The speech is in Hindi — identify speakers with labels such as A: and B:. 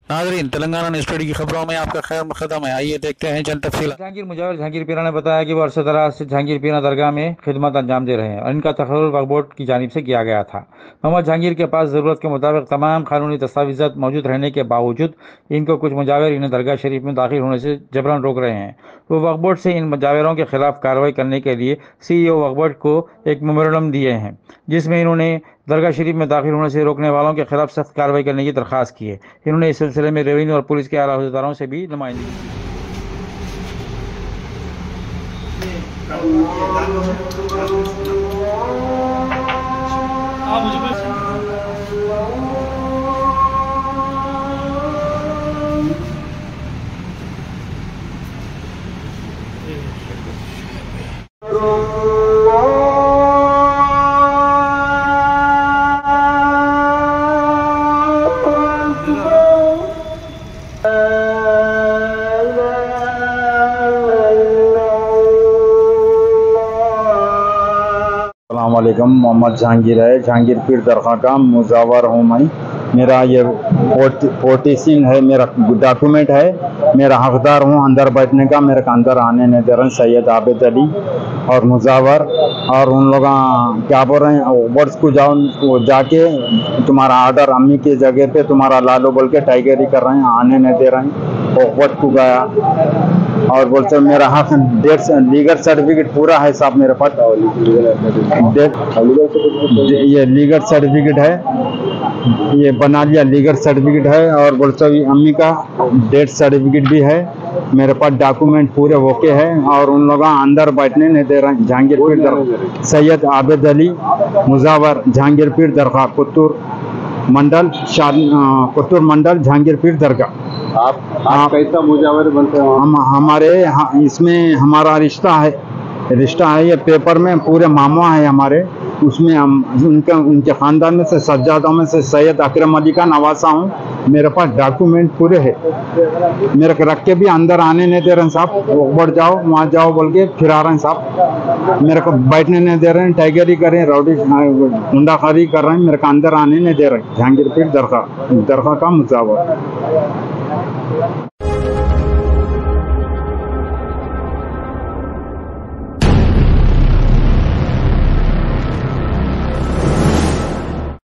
A: नाजरीन, तेलंगाना न्यूज़ की खबरों में आपका खैर मकदम है। आइए देखते हैं चंद तफसीलात। जहांगीर मुजावर जहांगीर पीरा ने बताया कि वो अरसे दराज से जहांगीर पीरा दरगाह में खिदमत अंजाम दे रहे हैं और इनका तखर्रुर वक्फ बोर्ड की जानिब से किया गया था। मोहम्मद जहांगीर के पास ज़रूरत के मुताबिक तमाम कानूनी दस्तावेज़ात मौजूद रहने के बावजूद इनको कुछ मुजावर इन्हें दरगाह शरीफ में दाखिल होने से जबरन रोक रहे हैं। वो वक्फ बोर्ड से इन मुजावरों के खिलाफ कार्रवाई करने के लिए CEO वक्फ बोर्ड को एक मेमोरेंडम दिए हैं, जिसमें इन्होंने दरगाह शरीफ में दाखिल होने से रोकने वालों के खिलाफ सख्त कार्रवाई करने की दरख्वास्त की है। इन्होंने इस सिलसिले में रेवेन्यू और पुलिस के आला अहदेदारों से भी नुमाइंदगी की।
B: अस्सलामुअलैकुम। मोहम्मद जहांगीर है, जहांगीर पीर दरगाह का मुजावर हूँ मैं। मेरा ये पोर्टिसिन है, मेरा डॉक्यूमेंट है, मेरा हकदार हूँ अंदर बैठने का। मेरे को अंदर आने नहीं दे रहे हैं सैयद आबिद अली और मुजावर। और उन लोग क्या बोल रहे हैं, वर्ड्स को जाओ, वो जाके तुम्हारा ऑर्डर अम्मी की जगह पे तुम्हारा लालू बोल के टाइगरी कर रहे हैं, आने नहीं दे रहे हैं। वर्ड को गया और बोलते मेरा हक डेट लीगल सर्टिफिकेट पूरा है साहब मेरे पास। डेट ये लीगल सर्टिफिकेट है, ये बना लिया लीगल सर्टिफिकेट है। और बोलते अम्मी का डेथ सर्टिफिकेट भी है मेरे पास, डॉक्यूमेंट पूरे ओके है। और उन लोग अंदर बैठने नहीं दे रहे हैं। जहांगीर पीर दरगाह सैयद आबिद अली मुजावर, जहांगीर पीर दरगाह, कुत्तूर मंडल, कुत्तूर मंडल, जहांगीर पीर दरगाह।
C: आप कैसा मुजावर बनते हो?
B: हम हमारे इसमें हमारा रिश्ता है ये पेपर में पूरे मामा है हमारे, उसमें हम उनके ख़ानदान में से सज्जादों में से सैयद अकरम अली का नवासा हूँ। मेरे पास डॉक्यूमेंट पूरे है। मेरे को रख के भी अंदर आने नहीं दे रहे हैं साहब, वो बढ़ जाओ वहाँ जाओ बोल के फिर आ रहे हैं साहब। मेरे को बैठने नहीं दे रहे हैं, टाइगरी कर रहे हैं, रौडी गुंडाखोरी कर रहे हैं, मेरे को अंदर आने नहीं दे रहे। जहांगीर पीर दरगाह का मुजावर।